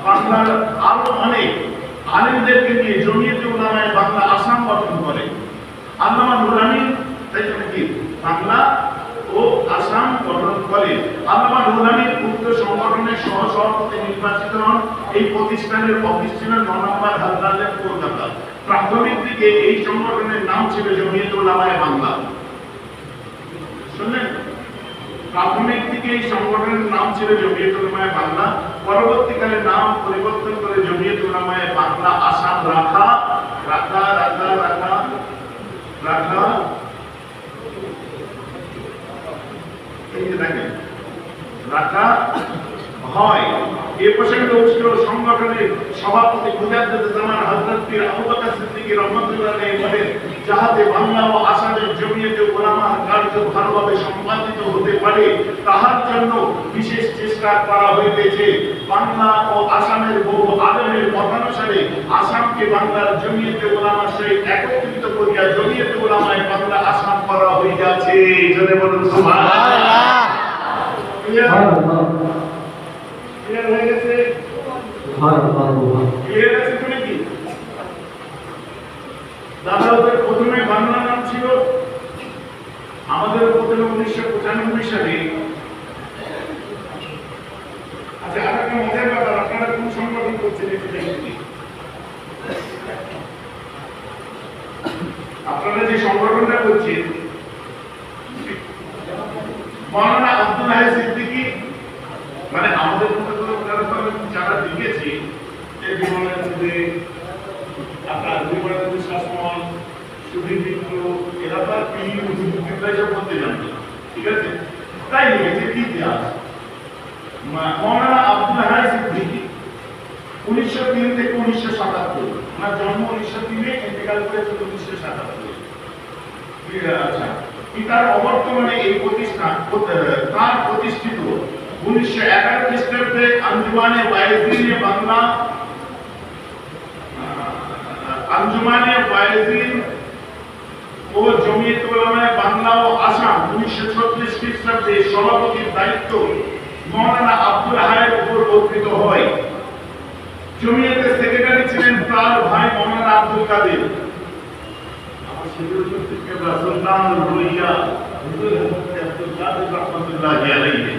বাংলার আরো অনেক আলেমদেরকে নিয়ে জমিয়তে উলামায়ে বাংলা আসাম গঠন করে। আল্লামা নুরুল আমিন বাংলা ও আসাম গঠন করে। আল্লামা নুরুল আমিন উক্ত সংগঠনের সহ-সভাপতি নির্বাচিত হন। এই প্রতিষ্ঠানের অফিস ছিল ৯ নম্বর হালদারলেন, কলকাতা। প্রাথমিক দিকে এই সংগঠনের নাম ছিল জমিয়তে উলামায়ে বাংলা। শুনলেন, প্রাথমিক দিকে এই সংগঠনের নাম ছিল জমিয়তে উলামায়ে বাংলা। পরবর্তীকালে নাম পরিবর্তন করে জমিয়তে উলামায়ে বাংলা আসাম রাখা হয়। এ প্রসঙ্গে ছিল সংগঠনের সভাপতি মুজাদ্দিদুজ্জামান হযরত পীর আবু বকর সিদ্দিকী রাহমাতুল্লাহ আলাইহি বলেন, যাহাতে বাংলা ও আসামের জমিয়তে উলামার কার্য ভালোভাবে সম্পাদিত হতে পারে তাহার জন্য বিশেষ চেষ্টা করা হইতেছে। বাংলা ও আসামের বহু আলেমের মতানুসারে আসামকে বাংলার জমিয়তে উলামার সহিত একত্রিত করিয়া জমিয়তে উলামায়ে বাংলা আসাম করা হইয়াছে। জোরে বলুন সুবহানাল্লাহ। ক্লিয়ার হয়ে গেছে? ক্লিয়ার আছে তো নাকি? দাদা ওদের প্রথমে বাংলা নাম ছিল, আমাদের প্রথমে 1995 সালে। আচ্ছা, আর একটা মজার ব্যাপার, আপনারা কোন সংগঠন করছেন একটু দেখুন। আপনারা যে সংগঠনটা করছেন, মাওলানা আব্দুল হাই সিদ্দিকী, মানে আমাদের যারা লিখেছি যে আপনার শাসন সুধীর মিত্র, এরা তো করতে জানতো, ঠিক আছে, তাই লিখেছে ইতিহাস। মাওলানা আব্দুল হাই সিদ্দিকী 1903 থেকে 1977, ওনার জন্ম 1903, ইন্তেকাল করেছে 1977। আচ্ছা, পিতার অবর্তমানে এই প্রতিষ্ঠান তার প্রতিষ্ঠিত 1911 খ্রিস্টাব্দে আঞ্জুমানে ওয়াইজিন বাংলা, আঞ্জুমানে ওয়াইজিন ও জমিয়তে উলামায়ে বাংলা ও আসাম 1936 খ্রিস্টাব্দে সভাপতির দায়িত্ব মাওলানা আব্দুল হাইয়ের উপর অর্পিত হয়। জমিয়তের সেক্রেটারি ছিলেন তার ভাই মাওলানা আব্দুল কাদের। আমার সুলতান রুইয়া আব্দুল কাদের রাহমাতুল্লাহি আলাইহি,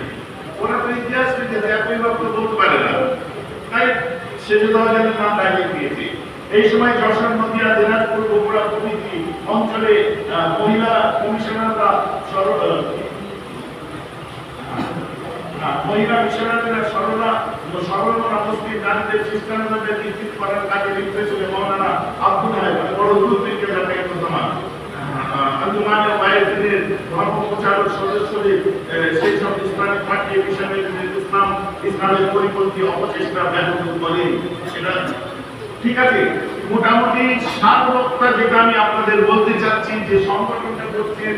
ওরা তো ইতিহাস লিখেছে, একই বাক্য বলতে পারে না, তাই সেজদাওয়ালের নাম লাগিয়ে দিয়েছে। এই সময় যশোর, নদিয়া, দিনাজপুর, বগুড়া প্রভৃতি অঞ্চলে মহিলা কমিশনাররা মহিলা মিশনারিরা সরলতা মুসলিম নারীদের খ্রিস্টানদের নিশ্চিত করার কাজে লিপ্ত ছিল মাওলানা আব্দুল হাই, বড় দূরদৃষ্টি জাতীয় সমাজ। আঞ্জুমানে ওয়াইজিনের ধর্ম প্রচারক সদস্যদের সেই সব ইসলামিক পার্টি ইসলামের পরিপন্থী অপচেষ্টা ব্যাহত করে। সেটা ঠিক আছে। মোটামুটি সারবক্তা যেটা আমি আপনাদের বলতে চাচ্ছি, যে সংগঠনটা করছেন,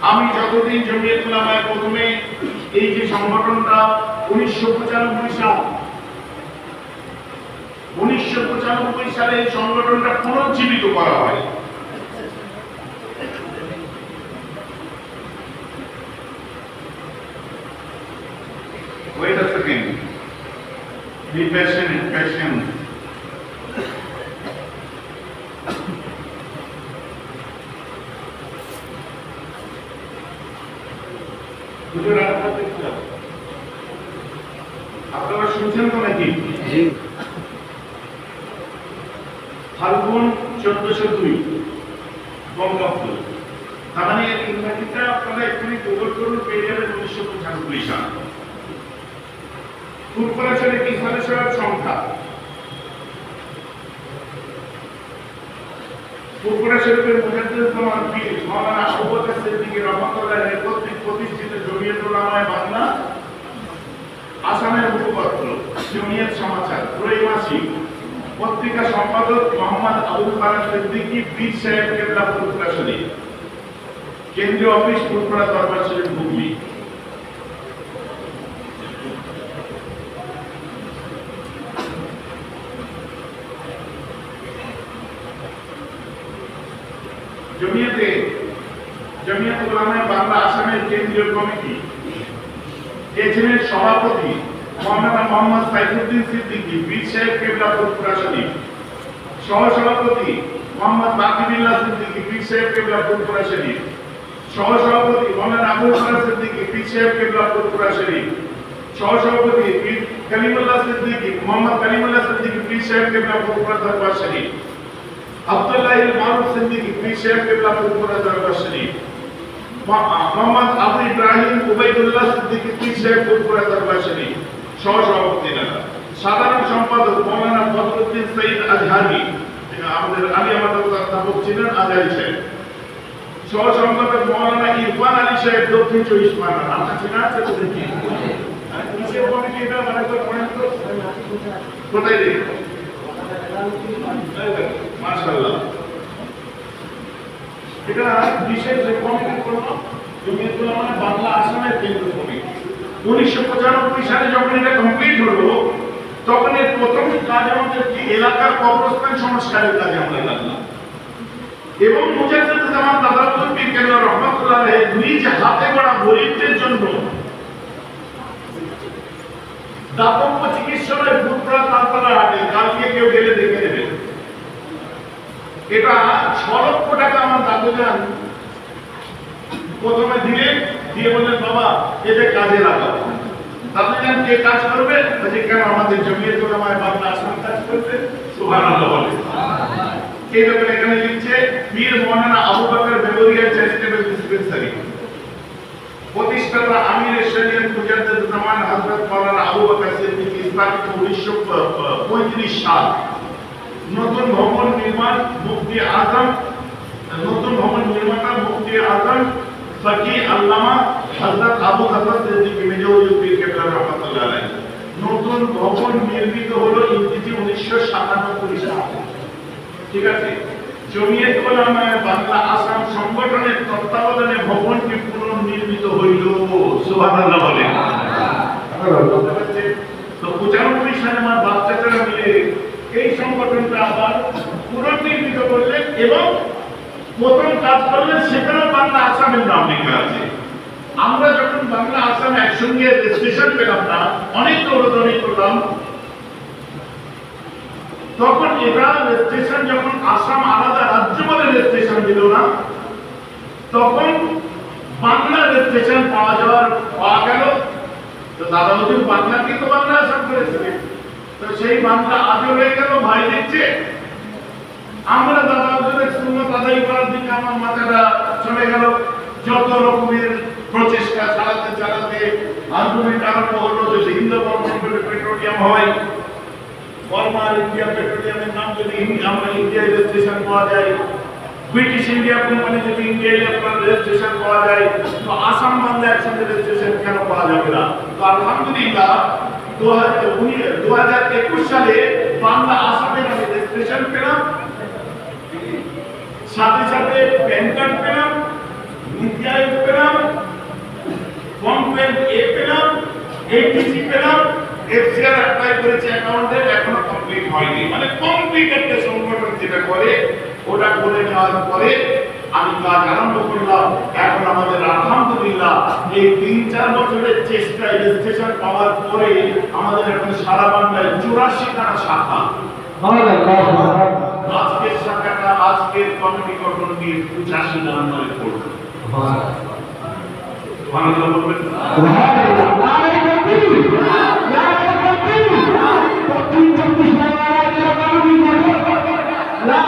আমি যতদিন জমিয়তে উলামায়ে প্রথমে এই যে সংগঠনটা 1995 সালে এই সংগঠনটা পুনর্জীবিত করা হয়। Wait a second. Be patient. আপনারা শুনছেন তো নাকি? ফাল্গুন 1402 বঙ্গাব্দ, তার মানে তারিখটা আপনারা এক্ষুনি গুগল করুন, পেয়ে যাবেন 1995 সাল। কর্পোরেশনের কি সদস্যের সংখ্যা, কর্পোরেশনের মুজাদ্দিদুজ্জামান পীর মাওলানা আবু বকর সিদ্দিকী রহমাতুল্লাহ কর্তৃক প্রতিষ্ঠিত জমিয়ত উলামায়ে বাংলা আসামের মুখপত্র জমিয়ত সমাচার ত্রৈমাসিক, পত্রিকা সম্পাদক মোহাম্মদ আবুল কালাম সিদ্দিকী পীর সাহেব কেবলা ফুরফুরা শরীফ, কেন্দ্রীয় অফিস ফুরফুরা দরবার শরীফ হুগলি। জমিয়ত উলামায়ে বাংলা আসামের কেন্দ্রীয় কমিটি এজেন্টের সভাপতি মাওলানা মোহাম্মদ সাইফুদ্দিন সিদ্দিকী পীর সাহেব কেবলা ফুরফুরা শরীফ, সহসভাপতি মোহাম্মদ বাকিবিল্লাহ সিদ্দিকী পীর সাহেব কেবলা ফুরফুরা শরীফ, সহসভাপতি মাওলানা আবুল কালাম সিদ্দিকী পীর সাহেব কেবলা ফুরফুরা শরীফ, সহসভাপতি পীর কালিমুল্লাহ সিদ্দিকী মোহাম্মদ কালিমুল্লাহ সিদ্দিকী পীর সাহেব কেবলা ফুরফুরা দরবার শরীফ, আব্দুল্লাহ ইল মারুফ সিদ্দিকী পীর সাহেব কেবলা ফুরফুরা দরবার শরীফ, মোহাম্মদ আবু ইব্রাহিম উবাইদুল্লাহ সিদ্দিকী পীর সাহেব ফুরফুরা দরবার শরীফ সহসভাপতিরা। সাধারণ সম্পাদক মাওলানা বদরুদ্দিন সঈদ আজহারি, আমাদের আলিয়া মাদ্রাসার স্থাপক ছিলেন আজহারি সাহেব। সহ সম্পাদক মাওলানা ইরফান আলী সাহেব দক্ষিণ 24 পরগনা। আপনার চেনা আছে তো দেখি কিসের কমিটি এটা মানে তো পয়েন্ট তো কোথায় রে মাশাআল্লাহ। এটা বিশেষ কমিটি করলো জমিয়ত উলামায়ে বাংলা আসামের কেন্দ্র কমিটি। 1995 সালে যখন এটা কমপ্লিট হলো তখন এর প্রথম কাজ আমাদের কি এলাকার কবরস্থান সংস্কারের কাজে আমরা লাগলাম এবং মুজাদ্দিদুজ্জামান দাদাউদ্দিন পীর কেবলা রহমাতুল্লাহ আলাইহি নিজ হাতে গড়া গরিবদের জন্য দাতব্য চিকিৎসালয় ফুরফুরা তালতলা হাটে, কালকে কেউ গেলে দেখে নেবেন। এটা 6 লক্ষ টাকা আমার দাদুজান প্রথমে দিলেন, দিয়ে বললেন বাবা এতে কাজে লাগাও। দাদুজান কে কাজ করবে? বলে কেন আমাদের জমিয়ত উলামায়ে বাংলা আসাম কাজ করবে। সুবহানাল্লাহ বলে। এই লোকের এখানে লিখছে Pir Maulana Abu Bakr memorial charitable dispensary, প্রতিষ্ঠাতা আমির শরীয়ত মুজাদ্দিদুজ্জামান হযরত মাওলানা আবু বকর সিদ্দিকী, স্থাপিত 1935 সাল। নতুন ভবন নির্মাণ মুফতি আজম, নতুন ভবন নির্মাতা মুফতি আজম ফকি আল্লামা হযরত আবু হাসান সিদ্দিকী মেজর পীর কেবলা রহমাতুল্লাহ আলাইহি। নতুন ভবন নির্মিত হলো ইংরেজি 1997 সালে। ঠিক আছে। জমিয়ত উলামায়ে বাংলা আসাম সংগঠনের তত্ত্বাবধানে ভবনটি পুনর্নির্মিত হইল। সুবহানাল্লাহ বলেন। তো 95 সালে আমার বাচ্চারা মিলে এই সংগঠনটা আবার পুনর্নির্মিত করলেন এবং প্রথম কাজ করলেন সেখানে বাংলা আসামের নাম লেখা আছে। আমরা যখন বাংলা আসাম একসঙ্গে রেজিস্ট্রেশন পেলাম না, অনেক দৌড়াদৌড়ি করলাম, তখন এটা রেজিস্ট্রেশন যখন আসাম আলাদা রাজ্য বলে রেজিস্ট্রেশন দিল না, তখন বাংলা রেজিস্ট্রেশন পাওয়া গেল। তো দাদা হুজুর বাংলাকে তো বাংলা আসাম করেছিলেন, তো সেই বাংলা আজও হয়ে গেল। ভাই দেখছে আমরা দাদা হুজুরের সুন্নাত আদায় করার দিকে আমার মাথাটা চলে গেল। যত রকমের প্রচেষ্টা চালাতে আন্দোলন আরম্ভ হলো যে হিন্দু পেট্রোলিয়াম হয়, ফরমাল ইন্ডিয়া পেট্রোলিয়ামের নাম যদি আমরা ইন্ডিয়ায় রেজিস্ট্রেশন পাওয়া যায়, ব্রিটিশ ইন্ডিয়া কোম্পানি যদি ইন্ডিয়ায় আপনার রেজিস্ট্রেশন পাওয়া যায়, তো আসাম বাংলা একসাথে রেজিস্ট্রেশন কেন পাওয়া যাবে না? তো আলহামদুলিল্লাহ 2021 সালে বাংলা আসামের আমি রেজিস্ট্রেশন পেলাম, সাথে সাথে প্যান কার্ড পেলাম, ইন্ডিয়ায় পেলাম, কমপ্লেন্ট পেলাম, এটিসি পেলাম, এফসিআর অ্যাপ্লাই করেছে অ্যাকাউন্টে, এখনো কমপ্লিট হয়নি। মানে কমপ্লিট একটা সংগঠন যেটা করে ওটা করে নেওয়ার পরে আমি কাজ আরম্ভ করলাম। এখন আমাদের আলহামদুলিল্লাহ এই 3-4 বছরের চেষ্টায় রেজিস্ট্রেশন পাওয়ার পরে আমাদের এখন সারা বাংলায় 84টা শাখা। আজকের শাখাটা আজকের কমিটি গঠন নিয়ে 85 নম্বরে পড়বে। সুবহানাল্লাহ বলবেন। La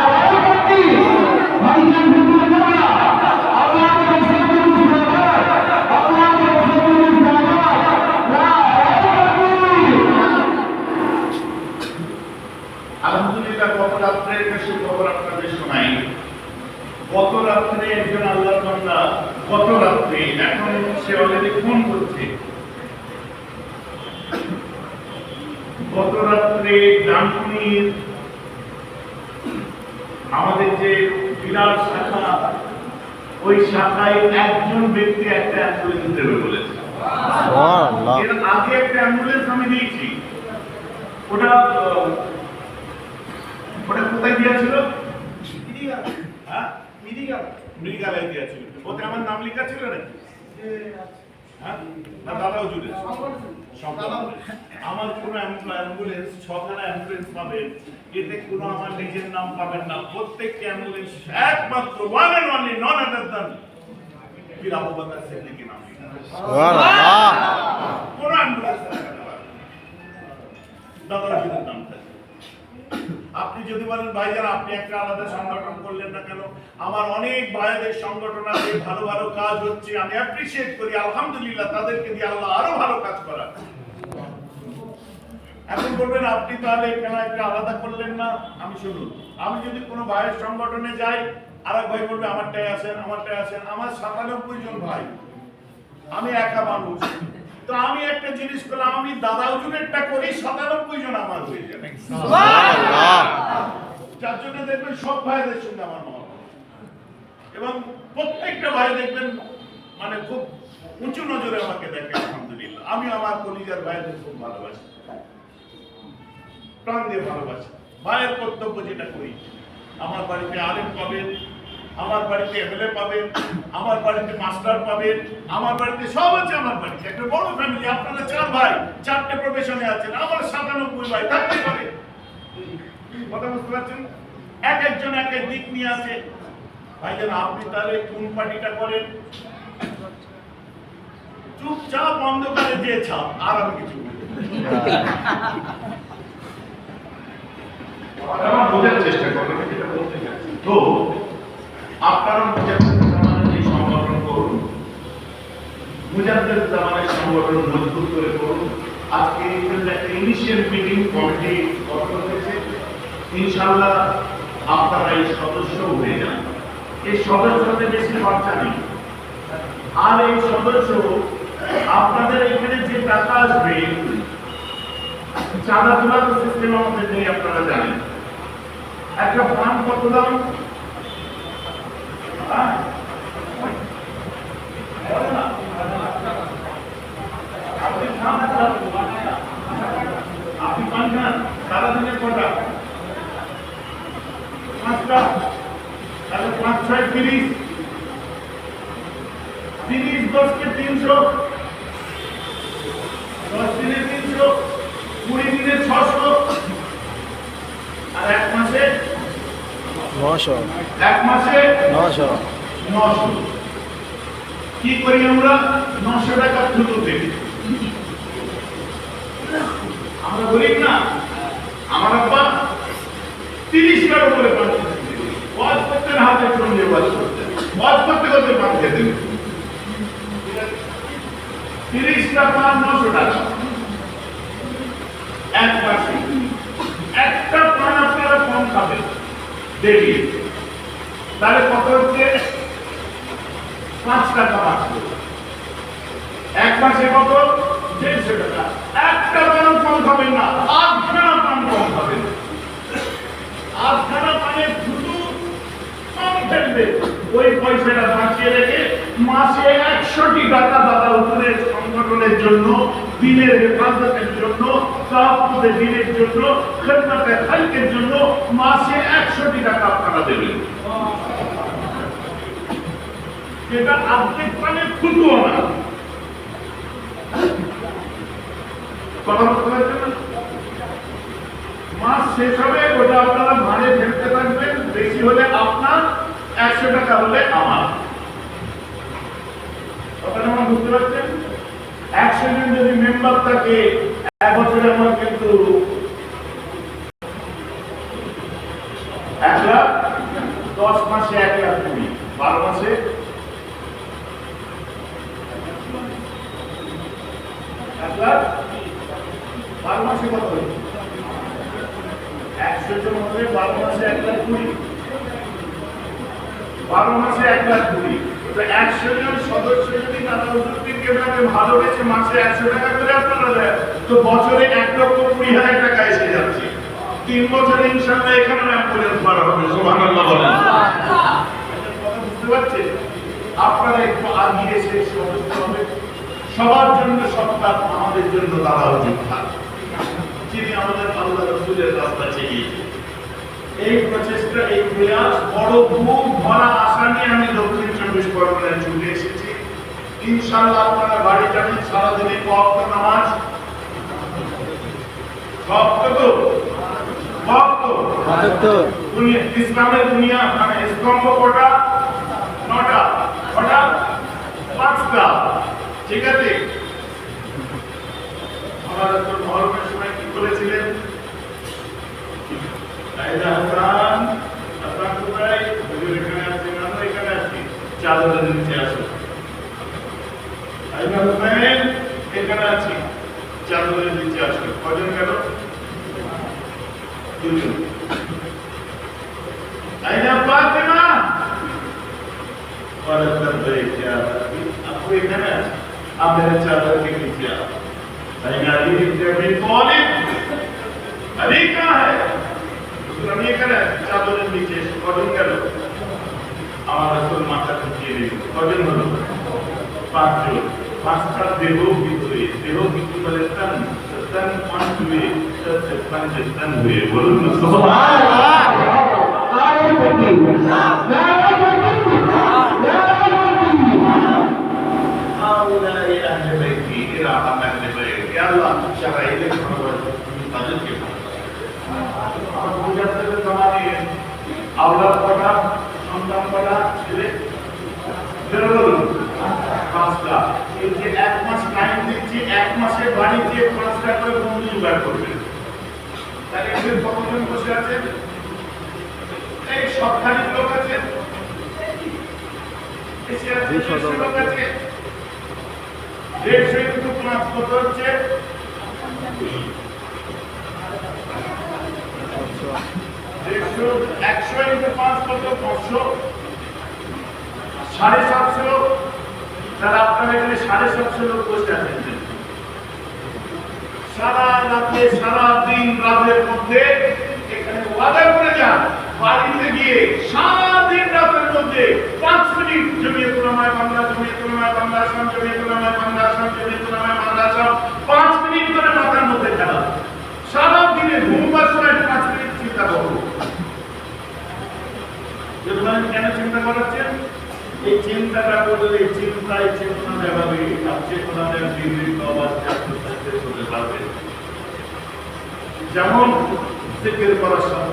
গত রাত্রে এখন সে অলরেডি ফোন করছে। গত রাত্রে ডানকুনির আমাদের যে বিরাট শাখা, ওই শাখায় একজন ব্যক্তি একটা অ্যাম্বুলেন্স দেবে বলেছে। এর আগে একটা অ্যাম্বুলেন্স আমি দিয়েছি, ওটা কোথায় দিয়েছিল? মৃগালয় দিয়েছিল। ওতে আমার নাম লেখা ছিল নাকি? না, দাদাও জুড়ে আমার কোনো অ্যাম্বুলেন্স, 6খানা অ্যাম্বুলেন্স পাবেন, এতে কোনো আমার নিজের নাম পাবেন না। প্রত্যেকটি অ্যাম্বুলেন্স একমাত্র one and only none other than Pir Abu Bakr Siddiqui নাম লেখা। সুবহানাল্লাহ। কোন অ্যাম্বুলেন্স দাদার জুড়ে নাম থাকে। আপনি যদি বলেন ভাইজান আপনি একটা আলাদা সংগঠন করলেন না কেন? আমার অনেক ভাইদের সংগঠন আছে, ভালো ভালো কাজ হচ্ছে, আমি অ্যাপ্রিশিয়েট করি, আলহামদুলিল্লাহ, তাদেরকে দিয়ে আল্লাহ আরো ভালো কাজ করা। এখন বলবেন আপনি তাহলে কেন একটা আলাদা করলেন না? আমি শুনুন, আমি যদি কোনো ভাইয়ের সংগঠনে যাই, আর এক ভাই বলবে আমারটাই আছেন, আমারটাই আছেন। আমার 97 জন ভাই, আমি একা মানুষ, তো আমি একটা জিনিস করলাম, আমি দাদা হুজুরেরটা করি, 97 জন আমার হয়ে যাবে। যার জন্য দেখবেন সব ভাইদের সঙ্গে আমার মহব্বত, এবং প্রত্যেকটা ভাই দেখবেন মানে খুব উঁচু নজরে আমাকে দেখে। আলহামদুলিল্লাহ, আমি আমার কলিজার ভাইদের খুব ভালোবাসি, প্রাণ দিয়ে ভালোবাসি। ভাইয়ের কর্তব্য যেটা করি, আমার বাড়িতে আলেম পাবেন, আমার বাড়িতে এমএলএ পাবেন, আমার বাড়িতে মাস্টার পাবেন, আমার বাড়িতে সব আছে। আমার বাড়িতে একটা বড় ফ্যামিলি, আপনারা 4 ভাই, 4টে প্রফেশনে আছেন, আমার 97 ভাই থাকতে পারে। কথা বুঝতে পারছেন? এক একজন এক এক দিক নিয়ে আছে। ভাইজান আপনি তাহলে কোন পার্টিটা করেন? চুপচাপ অন্ধকারে দিয়ে ছাপ, আর আমি কিছু বোঝার চেষ্টা করবেন যেটা বলতে চাচ্ছি। তো আপনারা মুজাদ্দিদ জামানের এই সংগঠন করুন, মুজাদ্দিদ জামানের সংগঠন মজবুত করে করুন। আজকে একটা ইনিশিয়াল মিটিং কমিটি গঠন হয়েছে, ইনশাআল্লাহ আপনারা এই সদস্য হয়ে যান। এই সদস্যদের বেশি খরচা নেই, আর এই সদস্য আপনাদের এখানে যে টাকা আসবে, চাঁদা তোলার সিস্টেম আমাদের নেই, আপনারা জানেন। একটা ফান্ড কত দাম? আপনি পান খান সারাদিনের কটা? 5টা, তাহলে 5 6 30, 30 10 কে 300, 10 দিনে 300, 20 দিনে 600, আর এক মাসে 900। এক মাসে 900। কি করি আমরা? 900 টাকা থুতু দেই। আমরা বলি না, আমার আব্বা 30 টাকার উপরে পান ওয়াজ করতেন, হাতে ফোন দিয়ে ওয়াজ করতেন, ওয়াজ করতে করতে পান খেতেন। 30 টাকা 900 টাকা এক মাসে। একটা পান আপনারা কম খাবেন দেখি, তাহলে কত হচ্ছে? 5 টাকা বাঁচবে। এক মাসে কত? 150 টাকা। একটা পান কম খাবেন না, 8খানা পান কম খাবেন। 8খানা পানের শুধু কম ফেলবে, ওই পয়সাটা বাঁচিয়ে রেখে মাসে 100টি টাকা দাদা হুজুরের সংগঠনের জন্য, দিনের হেফাজতের জন্য, তাহাজ্জুদের দিনের জন্য, খেদমতে খালকের জন্য মাসে 100টি টাকা আপনারা দেবেন। যেটা আর্ধেক পানের খুঁজুও না। কথা বলতে পারছেন না? মাস শেষ হবে, ওটা আপনারা ভাড়ে ফেলতে থাকবেন, বেশি হলে আপনার, 100 টাকা হলে আমার। কথাটা আমার বুঝতে পারছেন? 100 জন যদি মেম্বার থাকে, এক বছরে আমার কিন্তু 1 লাখ, 10 মাসে 1 লাখ 20, 12 মাসে 1 লাখ, 12 মাসে কত হচ্ছে? 100 জন হলে 12 মাসে 1 লাখ 20, 12 মাসে 1 লাখ 20। তো 100 জন সদস্য যদি দাদা হুজুরকে কেবলাকে ভালোবেসে মাসে 100 টাকা করে আপনারা দেন, তো বছরে 1,20,000 টাকা এসে যাচ্ছে। 3 বছরে ইনশাআল্লাহ এখানে অ্যাম্বুলেন্স ভাড়া হবে। সুবহানাল্লাহ বলেন। কথা বুঝতে পারছেন? আপনারা একটু আগিয়ে সেই সদস্য হবে। সবার জন্য সত্তার, আমাদের জন্য দাদা হুজুর থাক, যিনি আমাদের আল্লাহ রাসূলের রাস্তা চিনিয়েছেন। এই প্রচেষ্টা, এই প্রয়াস, বড় বুক ভরা আশা নিয়ে আমি দক্ষিণ 24 পরগনায় ছুটে এসেছি। ইনশাআল্লাহ আপনারা বাড়ি যাবেন, সারাদিনে ওয়াক্ত নামাজ ইসলামের দুনিয়া মানে স্তম্ভ কটা? 9টা। কটা? 5টা। ঠিক আছে? আমাদের তো মহরমের সময় কি বলেছিলেন? হাসান কোথায়? এখানে আছে, আমরা এখানে আছি, চাদরের নিচে আসো। এখানে আছি, চাদরের নিচে আসো। কজন গেল? 2 জন। ফাতিমা आपको एखाने आप मेरे चादर के नीचे आओ। अली इब्न तालिब, अली कहाँ है? আমি এখানে চাদরের নিচে কজন গেল? আমার রাসূল মাথা ঠুকিয়ে দিল। কজন হলো? 5 জন। 5টা দেহ ভিতরে, দেহ ভিতরে বলে তন, তন 5 हुए, 5 तन हुए। বলুন না সুবহানাল্লাহ। আরে বলি না هؤلاء أهل بيتي إلى أهل بيتي يا الله شرعي তাদের কে বুঝাতে তোমারে আওলাদ কটা, সন্তান কটা, ছেলে বেরোলো 5টা। এই যে 1 মাস টাইম দিচ্ছি, 1 মাসে বাড়িতে 5টা করে বন্ধু জোগাড় করবে। তাহলে এখানে কতজন বসে আছেন? এই সবখানি লোক আছে, এসে লোক আছে। 150 ইনটু 5 কত হচ্ছে? 100 ইনটু 5 কত? 500। 750 লোক। তাহলে আপনারা এখানে 750 লোক বসে আছেন। সারা রাতে, সারা দিন রাতের মধ্যে এখানে ওয়াদা করে যান, বাড়িতে গিয়ে সারা দিন রাতের মধ্যে 5 মিনিট জমিয়তুল উলামায়ে বাংলা, জমিয়তুল উলামায়ে বাংলা আসাম, জমিয়তুল উলামায়ে বাংলা আসাম, জমিয়তুল উলামায়ে বাংলা আসাম 5 মিনিট করে মাথার মধ্যে খেলা। সারা দিনে ঘুমবার সময় 5 মিনিট চিন্তা করুন। যখন কেন চিন্তা করাচ্ছেন? এই চিন্তাটা করলে চিন্তায় চেতনা দেখাবে, আর চেতনা দেওয়ার নির্দিষ্ট অবস্থা করতে পারবে। যেমন জিকির করার সাথে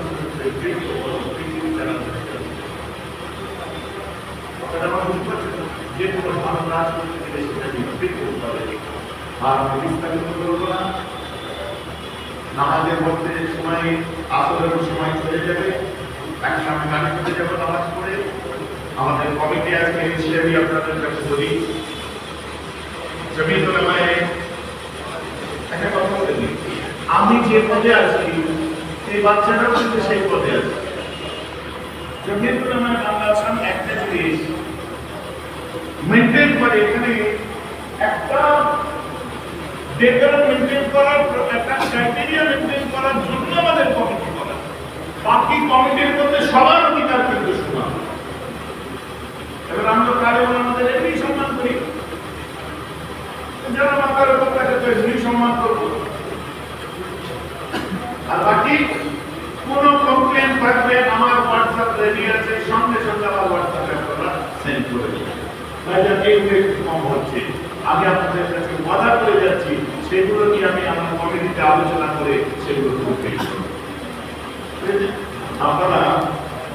যে কোনো ভালো কাজ করতে গেলে সেটা নিশ্চিত করতে হবে। আর বিস্তারিত করবো না, নামাজের মধ্যে সময়, আসরের সময় চলে যাবে, একসাথে গাড়ি করতে যাবো নামাজ পড়ে। আমাদের কমিটি আজকে হিসেবে আপনাদের কাছে বলি, জমিয়তুল উলামায়ে একটা কথা বলি, আমি যে পদে আছি এই বাচ্চাটাও কিন্তু সেই পদে আছে। জমিয়তুল উলামায়ে বাংলা আসাম একটা জিনিস মেনটেন করে, এখানে একটা ডেটার মেনটেন করার, একটা ক্রাইটেরিয়া মেনটেন করার জন্য আমাদের কমিটি করা। বাকি কমিটির মধ্যে সবার অধিকার কিন্তু সমান। এবার আমরা কারে আমাদের এমনি সম্মান করি, যারা মাথার উপর থাকে তো এমনি সম্মান করবো। আর বাকি কোন কমপ্লেন থাকবে আমার হোয়াটসঅ্যাপ রেডি আছে, সঙ্গে সঙ্গে আমার হোয়াটসঅ্যাপে আপনারা সেন্ড করে দেবেন। কম হচ্ছে, আমি আপনাদের কাছে ওয়াদা করে যাচ্ছি, সেগুলো নিয়ে আমি আমার কমিটিতে আলোচনা করে সেগুলো করতে। আপনারা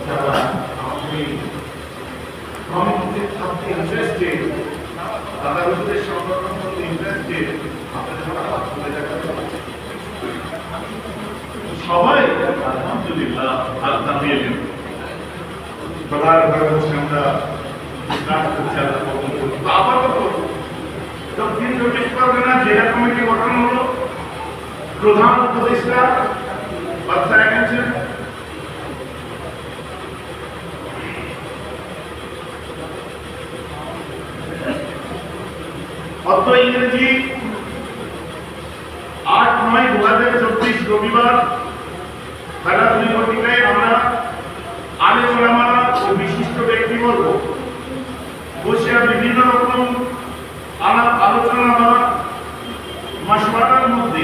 যারা আমি কমিটিতে থাকতে ইন্টারেস্টেড, তারা ওদের সংগঠন করতে ইন্টারেস্টেড, সবাই আলহামদুলিল্লাহ আল্লাহ দিয়ে দেন। বলার বসে আমরা দক্ষিণ 24 পরগনা জেলা কমিটি গঠন হলো। প্রধান উপদেষ্টা বাদশাহ গেছেন, 8/9/2024 রবিবার বেলা 2 ঘটিকায় আমরা আলেম ওলামা ও বিশিষ্ট ব্যক্তিবর্গ বসে বিভিন্ন রকম আলাপ আলোচনা মাসওয়ারার মধ্যে